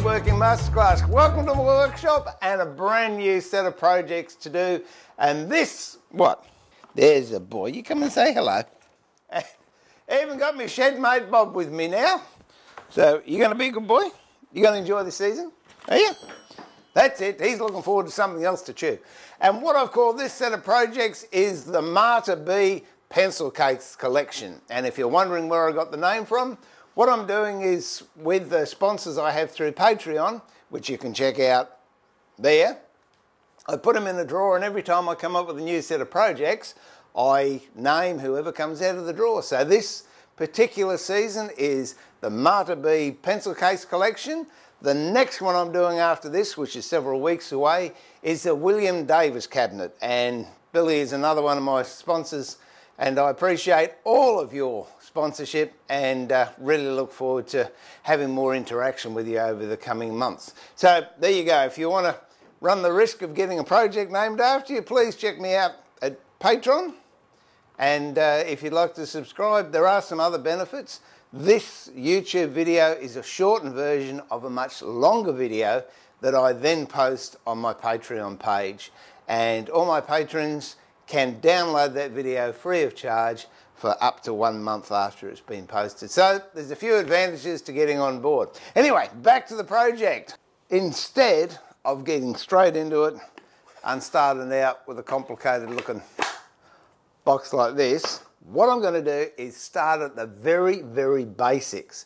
Woodworking Masterclass. Welcome to my workshop and a brand new set of projects to do. And this, what? There's a boy. You come and say hello. I even got my shed mate Bob with me now. So, you going to be a good boy? You going to enjoy the season? Are you? That's it. He's looking forward to something else to chew. And what I've called this set of projects is the Marta B Pencil Case Collection. And if you're wondering where I got the name from, what I'm doing is, with the sponsors I have through Patreon, which you can check out there, I put them in a drawer, and every time I come up with a new set of projects, I name whoever comes out of the drawer. So this particular season is the Marta B Pencil Case Collection. The next one I'm doing after this, which is several weeks away, is the William Davis cabinet. And Billy is another one of my sponsors, and I appreciate all of your sponsorship and really look forward to having more interaction with you over the coming months. So there you go. If you want to run the risk of getting a project named after you, please check me out at Patreon. And if you'd like to subscribe, there are some other benefits. This YouTube video is a shortened version of a much longer video that I then post on my Patreon page. And all my patrons can download that video free of charge for up to 1 month after it's been posted. So there's a few advantages to getting on board. Anyway, back to the project. Instead of getting straight into it and starting out with a complicated looking box like this, what I'm going to do is start at the very, very basics.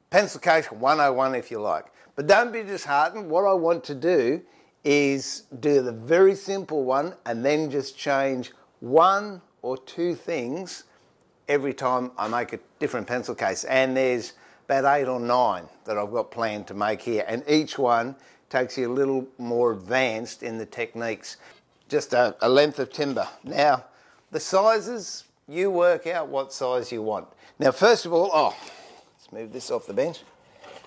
Pencil case 101 if you like. But don't be disheartened. What I want to do is do the very simple one and then just change one or two things every time I make a different pencil case. And there's about 8 or 9 that I've got planned to make here. And each one takes you a little more advanced in the techniques. Just a length of timber. Now, the sizes, you work out what size you want. Now, first of all, let's move this off the bench.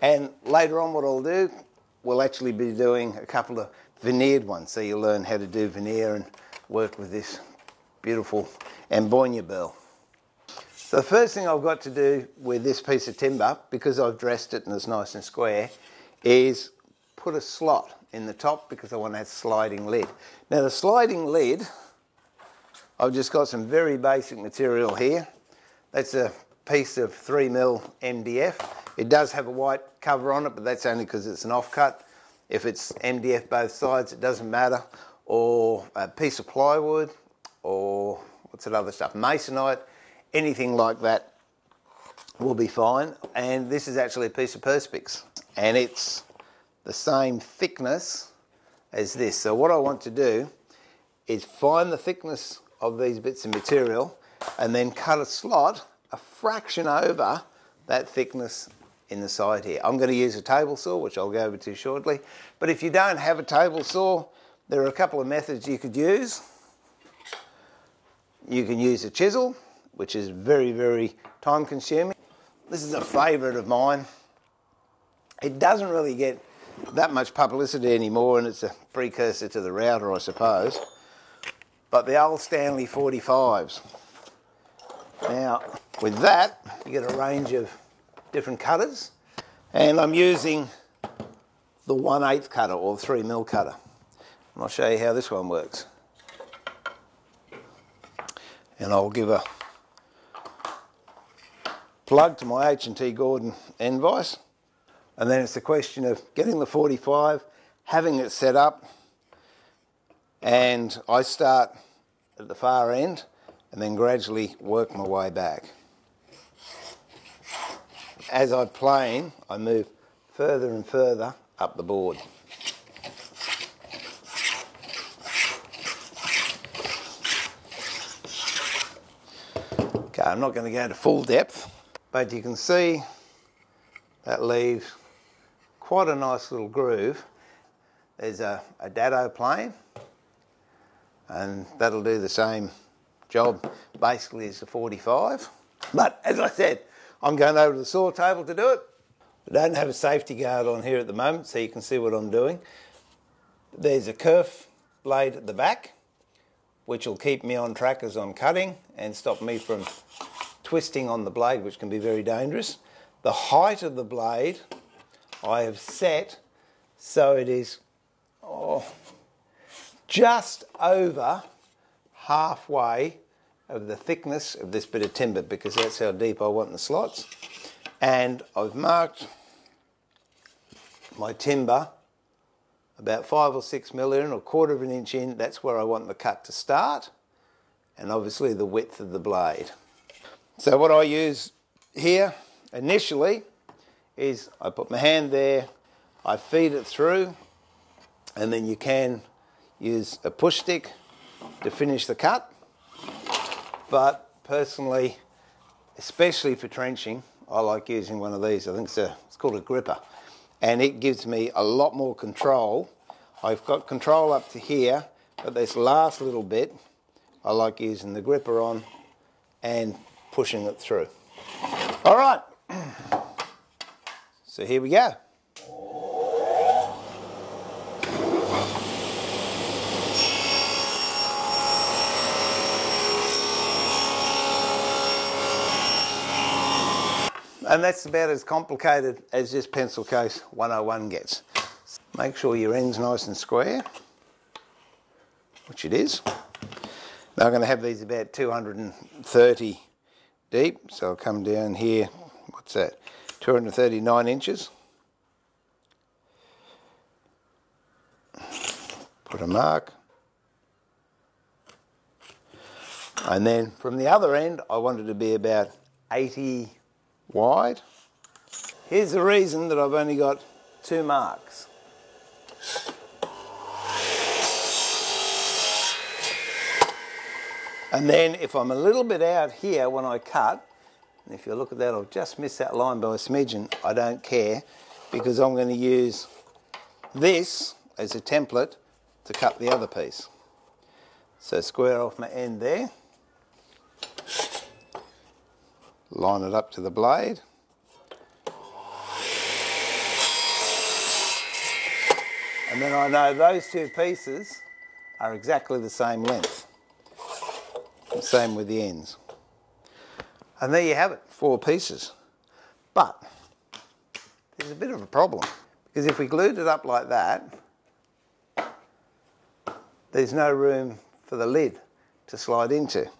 And later on what I'll do, we'll actually be doing a couple of veneered ones. So you'll learn how to do veneer and work with this beautiful ambonia burl. So the first thing I've got to do with this piece of timber, because I've dressed it and it's nice and square, is put a slot in the top because I want to have a sliding lid. Now the sliding lid, I've just got some very basic material here. That's a piece of 3mm MDF. It does have a white cover on it, but that's only because it's an offcut. If it's MDF both sides, it doesn't matter. Or a piece of plywood, or what's that other stuff, masonite, anything like that will be fine. And this is actually a piece of Perspex, and it's the same thickness as this. So what I want to do is find the thickness of these bits of material and then cut a slot a fraction over that thickness in the side here. I'm going to use a table saw, which I'll go over to shortly. But if you don't have a table saw, there are a couple of methods you could use. You can use a chisel, which is very, very time consuming. This is a favourite of mine. It doesn't really get that much publicity anymore, and it's a precursor to the router, I suppose. But the old Stanley 45s. Now, with that, you get a range of different cutters, and I'm using the 1/8 cutter or 3mm cutter. And I'll show you how this one works. And I'll give a plug to my H&T Gordon end vise, and then it's a question of getting the 45, having it set up, and I start at the far end and then gradually work my way back. As I plane, I move further and further up the board. Okay, I'm not going to go to full depth, but you can see that leaves quite a nice little groove. There's a dado plane, and that'll do the same job basically as the 45. But as I said, I'm going over to the saw table to do it. I don't have a safety guard on here at the moment, so you can see what I'm doing. There's a kerf blade at the back, which will keep me on track as I'm cutting and stop me from twisting on the blade, which can be very dangerous. The height of the blade I have set So it is just over halfway of the thickness of this bit of timber, because that's how deep I want the slots. And I've marked my timber about 5 or 6 mil in, or 1/4 of an inch in. That's where I want the cut to start, and obviously the width of the blade. So what I use here initially is I put my hand there, I feed it through, and then you can use a push stick to finish the cut. But personally, especially for trenching, I like using one of these. I think it's called a gripper, and it gives me a lot more control. I've got control up to here, but this last little bit I like using the gripper on and pushing it through. All right, so here we go. And that's about as complicated as this pencil case 101 gets. Make sure your end's nice and square, which it is. Now I'm going to have these about 230 deep, so I'll come down here, what's that, 239 inches. Put a mark. And then from the other end, I want it to be about 80 wide. Here's the reason that I've only got 2 marks. And then if I'm a little bit out here when I cut, and if you look at that, I've just missed that line by a smidgen, I don't care, because I'm going to use this as a template to cut the other piece. So square off my end there. Line it up to the blade. And then I know those 2 pieces are exactly the same length. Same with the ends. And there you have it, 4 pieces. But there's a bit of a problem, because if we glued it up like that, there's no room for the lid to slide into.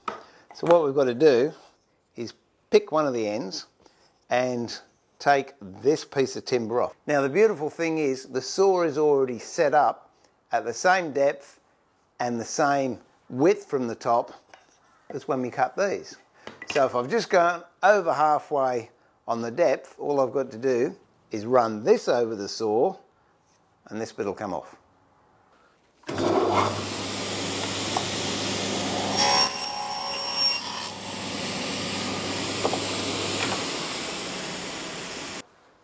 So what we've got to do is pick one of the ends and take this piece of timber off. Now the beautiful thing is the saw is already set up at the same depth and the same width from the top as when we cut these. So if I've just gone over halfway on the depth, all I've got to do is run this over the saw and this bit will come off.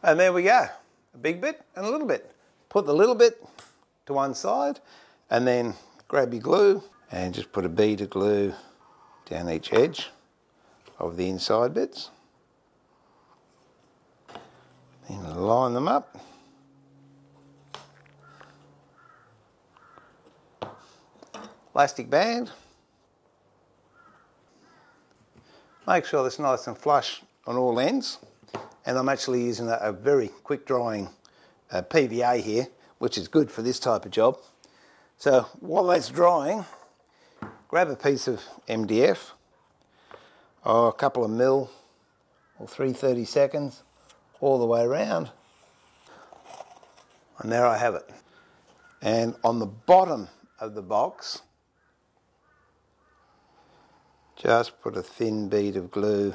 And there we go, a big bit and a little bit. Put the little bit to one side and then grab your glue and just put a bead of glue down each edge of the inside bits. Then line them up. Elastic band. Make sure that's nice and flush on all ends. And I'm actually using a very quick drying PVA here, which is good for this type of job. So while that's drying, grab a piece of MDF, a couple of mil or 3/32 all the way around. And there I have it. And on the bottom of the box, just put a thin bead of glue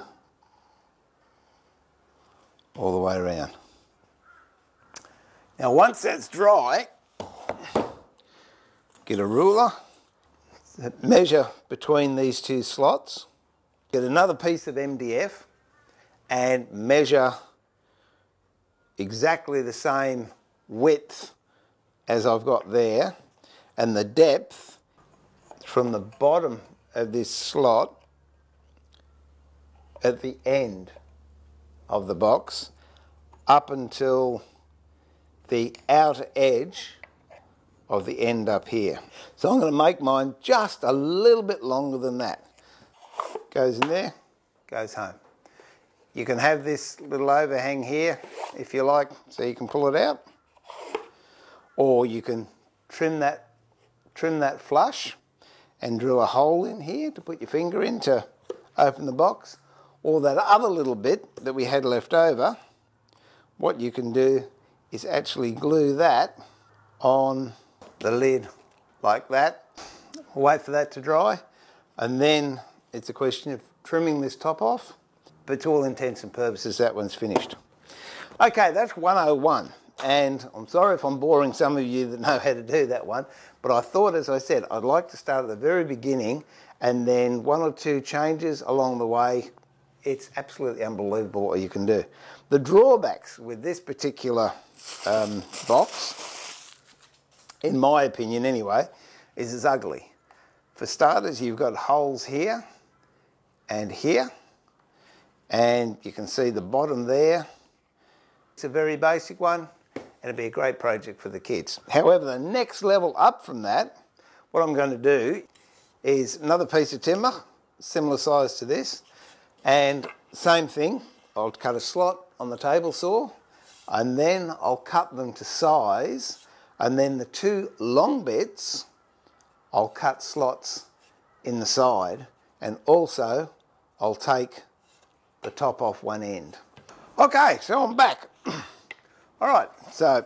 all the way around. Now once that's dry, get a ruler, measure between these 2 slots, get another piece of MDF and measure exactly the same width as I've got there, and the depth from the bottom of this slot at the end of the box up until the outer edge of the end up here. So I'm going to make mine just a little bit longer than that. Goes in there, goes home. You can have this little overhang here if you like, so you can pull it out. or you can trim that flush and drill a hole in here to put your finger in to open the box, or that other little bit that we had left over, what you can do is actually glue that on the lid like that. Wait for that to dry, and then it's a question of trimming this top off, but to all intents and purposes that one's finished. Okay, that's 101, and I'm sorry if I'm boring some of you that know how to do that one, but I thought, as I said, I'd like to start at the very beginning and then one or two changes along the way. It's absolutely unbelievable what you can do. The drawbacks with this particular box, in my opinion anyway, is it's ugly. For starters, you've got holes here and here, and you can see the bottom there. It's a very basic one, and it'd be a great project for the kids. However, the next level up from that, what I'm going to do is another piece of timber, similar size to this, and same thing, I'll cut a slot on the table saw, and then I'll cut them to size, and then the two long bits, I'll cut slots in the side, and also I'll take the top off one end. Okay, so I'm back. All right, so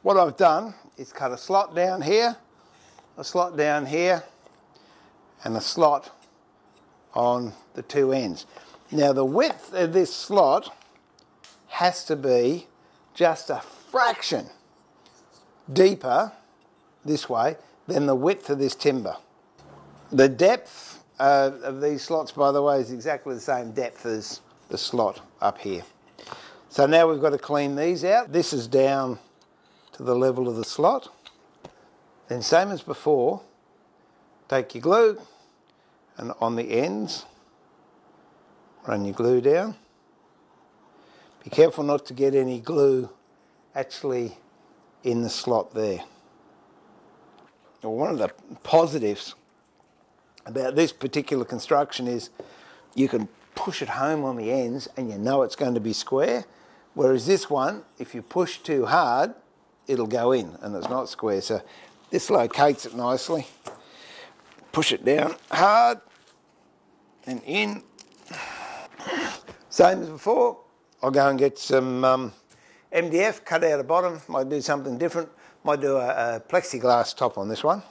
what I've done is cut a slot down here, a slot down here, and a slot on the two ends. Now the width of this slot has to be just a fraction deeper this way than the width of this timber. The depth of these slots, by the way, is exactly the same depth as the slot up here. So now we've got to clean these out. This is down to the level of the slot. Then same as before, take your glue and on the ends, run your glue down. Be careful not to get any glue actually in the slot there. Well, one of the positives about this particular construction is you can push it home on the ends and you know it's going to be square, whereas this one, if you push too hard, it'll go in and it's not square. So this locates it nicely. Push it down hard and in. Same as before, I'll go and get some MDF, cut out a bottom, might do something different, might do a plexiglass top on this one.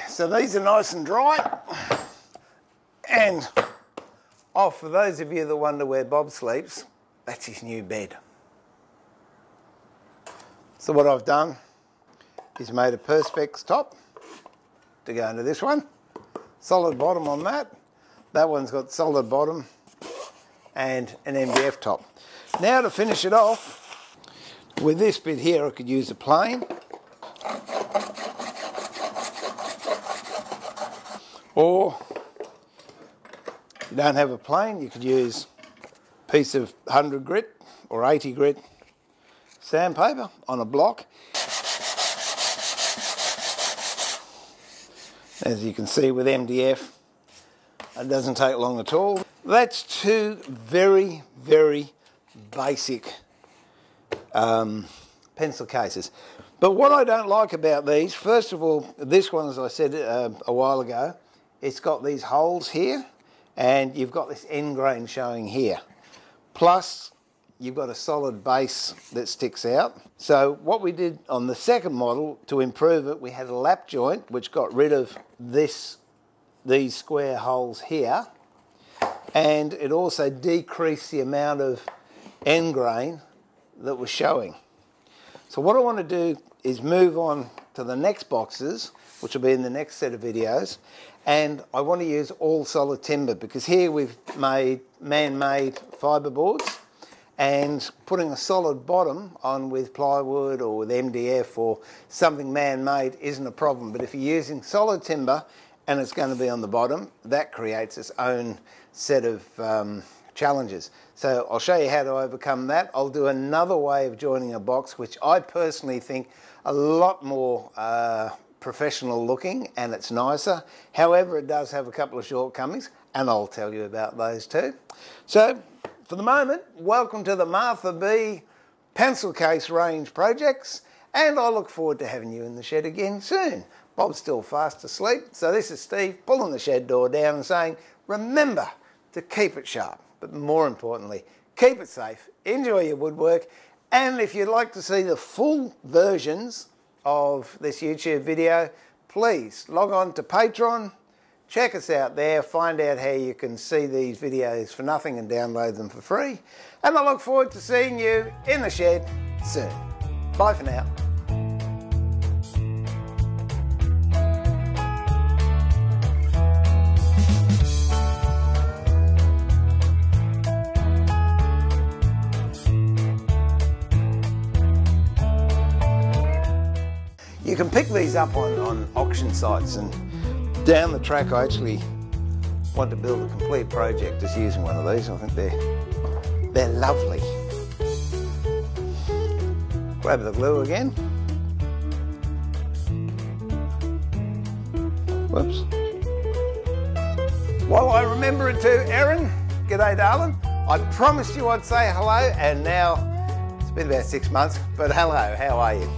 So these are nice and dry. And for those of you that wonder where Bob sleeps, that's his new bed. So what I've done is made a Perspex top to go into this one. Solid bottom on that. That one's got solid bottom and an MDF top. Now to finish it off, with this bit here I could use a plane. Or if you don't have a plane, you could use a piece of 100 grit or 80 grit sandpaper on a block. As you can see with MDF, it doesn't take long at all. That's two very, very basic pencil cases. But what I don't like about these, first of all, this one, as I said a while ago, it's got these holes here and you've got this end grain showing here. Plus, you've got a solid base that sticks out. So what we did on the second model to improve it, we had a lap joint which got rid of these square holes here, and it also decreased the amount of end grain that was showing. So what I want to do is move on to the next boxes, which will be in the next set of videos, and I want to use all solid timber because here we've made man-made fibre boards, and putting a solid bottom on with plywood or with MDF or something man-made isn't a problem. But if you're using solid timber and it's going to be on the bottom, that creates its own set of challenges. So I'll show you how to overcome that. I'll do another way of joining a box, which I personally think a lot more professional looking and it's nicer. However, it does have a couple of shortcomings and I'll tell you about those too. So for the moment, welcome to the Martha B pencil case range projects, and I look forward to having you in the shed again soon. Bob's still fast asleep, so this is Steve pulling the shed door down and saying, remember to keep it sharp, but more importantly, keep it safe, enjoy your woodwork, and if you'd like to see the full versions of this YouTube video, please log on to Patreon, check us out there, find out how you can see these videos for nothing and download them for free. And I look forward to seeing you in the shed soon. Bye for now. You can pick these up on auction sites, and down the track I actually want to build a complete project just using one of these. I think they're lovely. Grab the glue again. Whoops. While I remember it too, Erin, g'day darling. I promised you I'd say hello, and now it's been about 6 months, but hello, how are you?